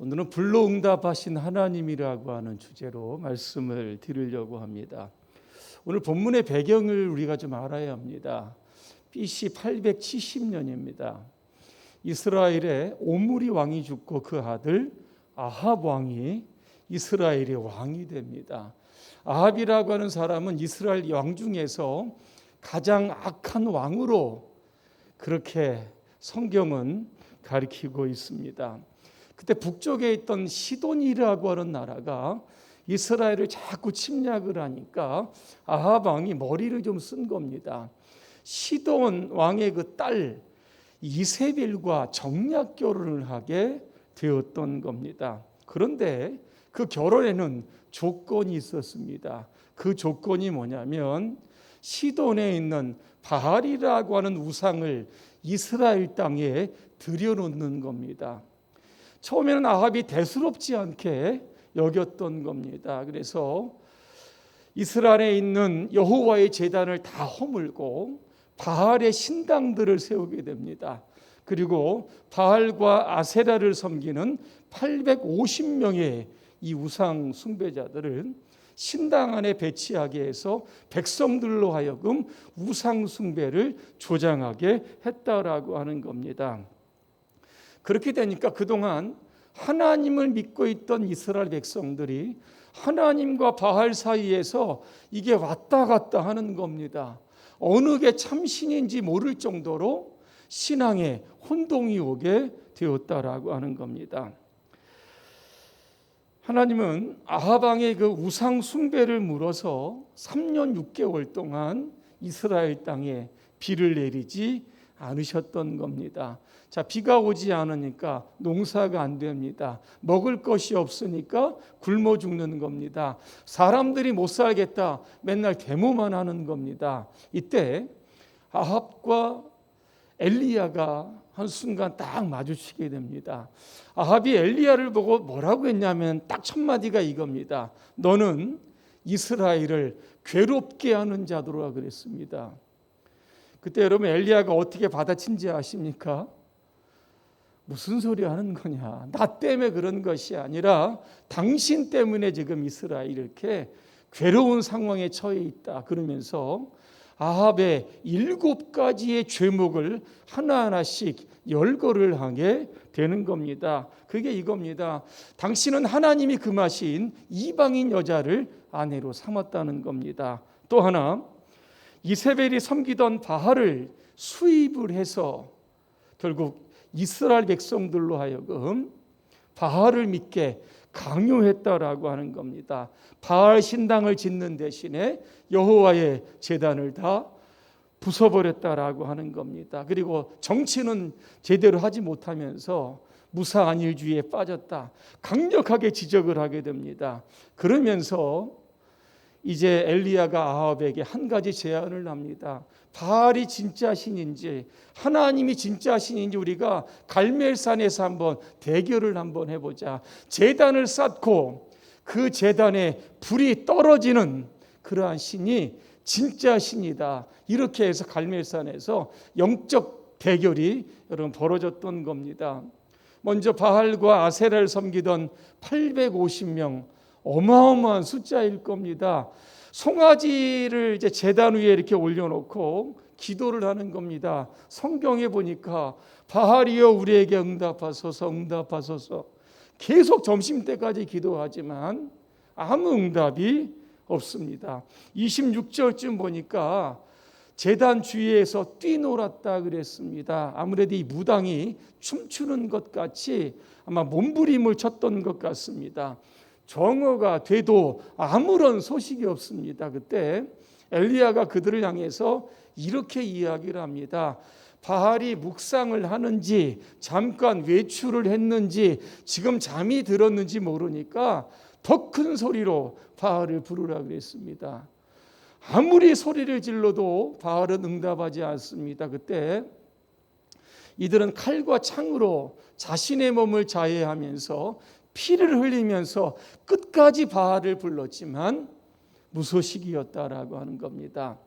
오늘은 불로응답하신 하나님이라고 하는 주제로 말씀을 드리려고 합니다. 오늘 본문의 배경을 우리가 좀 알아야 합니다. BC 870년입니다. 이스라엘의 오므리 왕이 죽고 그 아들 아합 왕이 이스라엘의 왕이 됩니다. 아합이라고 하는 사람은 이스라엘 왕 중에서 가장 악한 왕으로 그렇게 성경은 가리키고 있습니다. 그때 북쪽에 있던 시돈이라고 하는 나라가 이스라엘을 자꾸 침략을 하니까 아합 왕이 머리를 좀 쓴 겁니다. 시돈 왕의 그 딸 이세벨과 정략 결혼을 하게 되었던 겁니다. 그런데 그 결혼에는 조건이 있었습니다. 그 조건이 뭐냐면 시돈에 있는 바알이라고 하는 우상을 이스라엘 땅에 들여놓는 겁니다. 처음에는 아합이 대수롭지 않게 여겼던 겁니다. 그래서 이스라엘에 있는 여호와의 제단을 다 허물고 바알의 신당들을 세우게 됩니다. 그리고 바알과 아세라를 섬기는 850명의 이 우상 숭배자들을 신당 안에 배치하게 해서 백성들로 하여금 우상 숭배를 조장하게 했다라고 하는 겁니다. 그렇게 되니까 그동안 하나님을 믿고 있던 이스라엘 백성들이 하나님과 바알 사이에서 이게 왔다 갔다 하는 겁니다. 어느 게 참신인지 모를 정도로 신앙에 혼동이 오게 되었다라고 하는 겁니다. 하나님은 아합 왕의 그 우상 숭배를 물어서 3년 6개월 동안 이스라엘 땅에 비를 내리지 않으셨던 겁니다. 자, 비가 오지 않으니까 농사가 안 됩니다. 먹을 것이 없으니까 굶어 죽는 겁니다. 사람들이 못 살겠다. 맨날 데모만 하는 겁니다. 이때 아합과 엘리야가 한순간 딱 마주치게 됩니다. 아합이 엘리야를 보고 뭐라고 했냐면 딱 첫 마디가 이겁니다. 너는 이스라엘을 괴롭게 하는 자도라 그랬습니다. 그때 여러분 엘리야가 어떻게 받아친지 아십니까? 무슨 소리 하는 거냐? 나 때문에 그런 것이 아니라 당신 때문에 지금 이스라엘이 이렇게 괴로운 상황에 처해 있다. 그러면서 아합의 7가지의 죄목을 하나하나씩 열거를 하게 되는 겁니다. 그게 이겁니다. 당신은 하나님이 금하신 이방인 여자를 아내로 삼았다는 겁니다. 또 하나, 이세벨이 섬기던 바알을 수입을 해서 결국 이스라엘 백성들로 하여금 바알을 믿게 강요했다라고 하는 겁니다. 바알 신당을 짓는 대신에 여호와의 제단을 다 부숴버렸다라고 하는 겁니다. 그리고 정치는 제대로 하지 못하면서 무사안일주의에 빠졌다. 강력하게 지적을 하게 됩니다. 그러면서 이제 엘리야가 아합에게 한 가지 제안을 합니다. 바알이 진짜 신인지 하나님이 진짜 신인지 우리가 갈멜산에서 한번 대결을 한번 해보자. 제단을 쌓고 그 제단에 불이 떨어지는 그러한 신이 진짜 신이다. 이렇게 해서 갈멜산에서 영적 대결이 여러분 벌어졌던 겁니다. 먼저 바알과 아세라를 섬기던 850명 어마어마한 숫자일 겁니다. 송아지를 이제 제단 위에 이렇게 올려놓고 기도를 하는 겁니다. 성경에 보니까 바알이여 우리에게 응답하소서 응답하소서 계속 점심때까지 기도하지만 아무 응답이 없습니다. 26절쯤 보니까 제단 주위에서 뛰놀았다 그랬습니다. 아무래도 이 무당이 춤추는 것 같이 아마 몸부림을 쳤던 것 같습니다. 정오가 돼도 아무런 소식이 없습니다. 그때 엘리야가 그들을 향해서 이렇게 이야기를 합니다. 바알이 묵상을 하는지 잠깐 외출을 했는지 지금 잠이 들었는지 모르니까 더 큰 소리로 바알을 부르라 그랬습니다. 아무리 소리를 질러도 바알은 응답하지 않습니다. 그때 이들은 칼과 창으로 자신의 몸을 자해하면서 피를 흘리면서 끝까지 바알을 불렀지만 무소식이었다라고 하는 겁니다.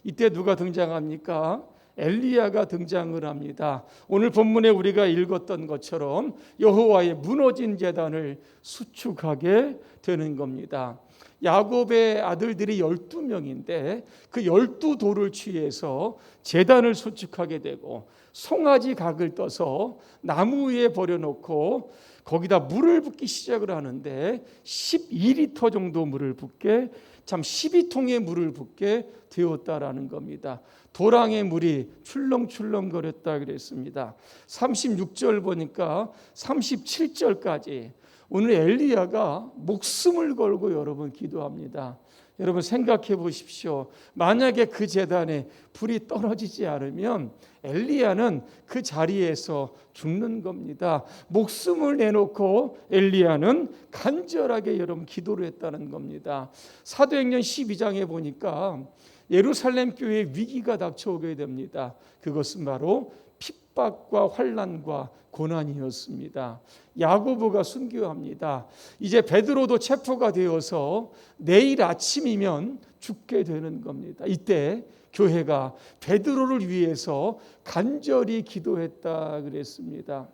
이때 누가 등장합니까? 엘리야가 등장을 합니다. 오늘 본문에 우리가 읽었던 것처럼 여호와의 무너진 제단을 수축하게 되는 겁니다. 야곱의 아들들이 12명인데 그 12돌을 취해서 제단을 수축하게 되고 송아지 각을 떠서 나무 위에 버려놓고 거기다 물을 붓기 시작을 하는데 12리터 정도 물을 붓게, 참 12통의 물을 붓게 되었다라는 겁니다. 도랑의 물이 출렁출렁거렸다 그랬습니다. 36절 보니까 37절까지 오늘 엘리야가 목숨을 걸고 여러분 기도합니다. 여러분 생각해 보십시오. 만약에 그 제단에 불이 떨어지지 않으면 엘리야는 그 자리에서 죽는 겁니다. 목숨을 내놓고 엘리야는 간절하게 여러분 기도를 했다는 겁니다. 사도행전 12장에 보니까 예루살렘 교회에 위기가 닥쳐오게 됩니다. 그것은 바로 핍박과 환난과 고난이었습니다. 야고보가 순교합니다. 이제 베드로도 체포가 되어서 내일 아침이면 죽게 되는 겁니다. 이때 교회가 베드로를 위해서 간절히 기도했다 그랬습니다.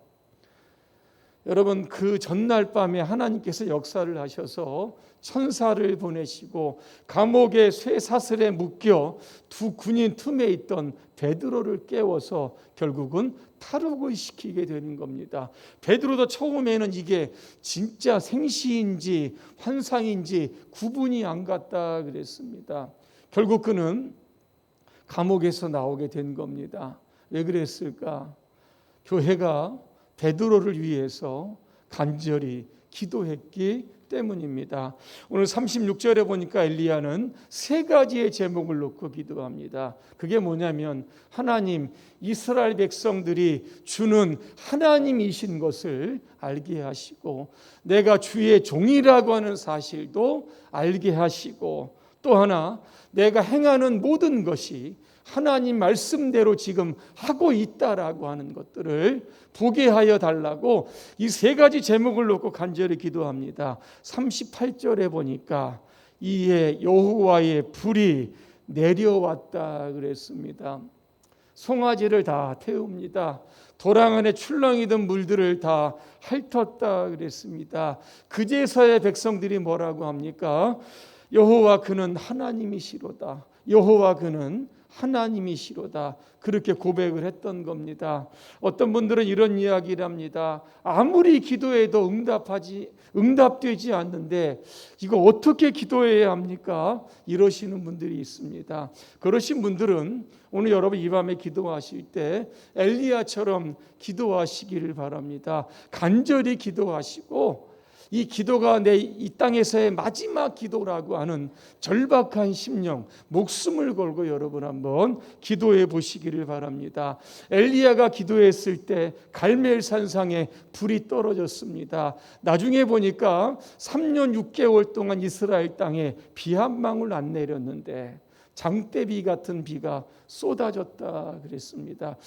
여러분 그 전날 밤에 하나님께서 역사를 하셔서 천사를 보내시고 감옥의 쇠사슬에 묶여 두 군인 틈에 있던 베드로를 깨워서 결국은 탈옥을 시키게 되는 겁니다. 베드로도 처음에는 이게 진짜 생시인지 환상인지 구분이 안 갔다 그랬습니다. 결국 그는 감옥에서 나오게 된 겁니다. 왜 그랬을까? 교회가 베드로를 위해서 간절히 기도했기 때문입니다. 오늘 36절에 보니까 엘리야는 세 가지의 제목을 놓고 기도합니다. 그게 뭐냐면 하나님, 이스라엘 백성들이 주는 하나님이신 것을 알게 하시고 내가 주의 종이라고 하는 사실도 알게 하시고 또 하나 내가 행하는 모든 것이 하나님 말씀대로 지금 하고 있다라고 하는 것들을 보게 하여 달라고 이 세 가지 제목을 놓고 간절히 기도합니다. 38절에 보니까 이에 여호와의 불이 내려왔다 그랬습니다. 송아지를 다 태웁니다. 도랑 안에 출렁이던 물들을 다 핥았다 그랬습니다. 그제서야 백성들이 뭐라고 합니까? 여호와 그는 하나님이시로다. 여호와 그는 하나님이시로다. 그렇게 고백을 했던 겁니다. 어떤 분들은 이런 이야기를 합니다. 아무리 기도해도 응답되지 않는데 이거 어떻게 기도해야 합니까? 이러시는 분들이 있습니다. 그러신 분들은 오늘 여러분 이 밤에 기도하실 때 엘리야처럼 기도하시기를 바랍니다. 간절히 기도하시고 이 기도가 내 이 땅에서의 마지막 기도라고 하는 절박한 심령, 목숨을 걸고 여러분 한번 기도해 보시기를 바랍니다. 엘리야가 기도했을 때 갈멜산상에 불이 떨어졌습니다. 나중에 보니까 3년 6개월 동안 이스라엘 땅에 비 한 방울 안 내렸는데 장대비 같은 비가 쏟아졌다 그랬습니다.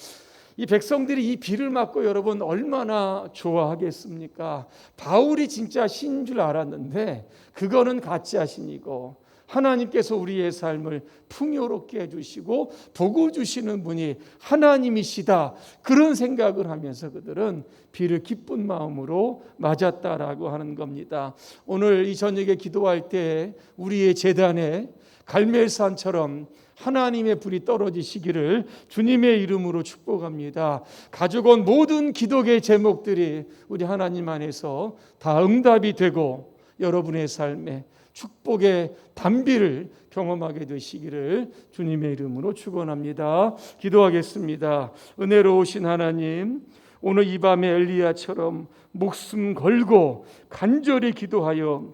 이 백성들이 이 비를 맞고 여러분 얼마나 좋아하겠습니까? 바울이 진짜 신인 줄 알았는데 그거는 가짜 신이고 하나님께서 우리의 삶을 풍요롭게 해주시고 복을 주시는 분이 하나님이시다, 그런 생각을 하면서 그들은 비를 기쁜 마음으로 맞았다라고 하는 겁니다. 오늘 이 저녁에 기도할 때 우리의 제단에 갈멜산처럼 하나님의 불이 떨어지시기를 주님의 이름으로 축복합니다. 가지고 온 모든 기도의 제목들이 우리 하나님 안에서 다 응답이 되고 여러분의 삶에 축복의 단비를 경험하게 되시기를 주님의 이름으로 축원합니다. 기도하겠습니다. 은혜로우신 하나님, 오늘 이 밤에 엘리야처럼 목숨 걸고 간절히 기도하여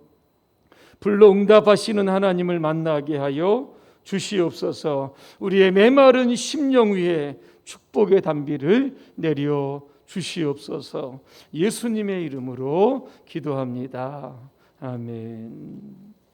불로 응답하시는 하나님을 만나게 하여 주시옵소서. 우리의 메마른 심령 위에 축복의 단비를 내려 주시옵소서. 예수님의 이름으로 기도합니다. 아멘.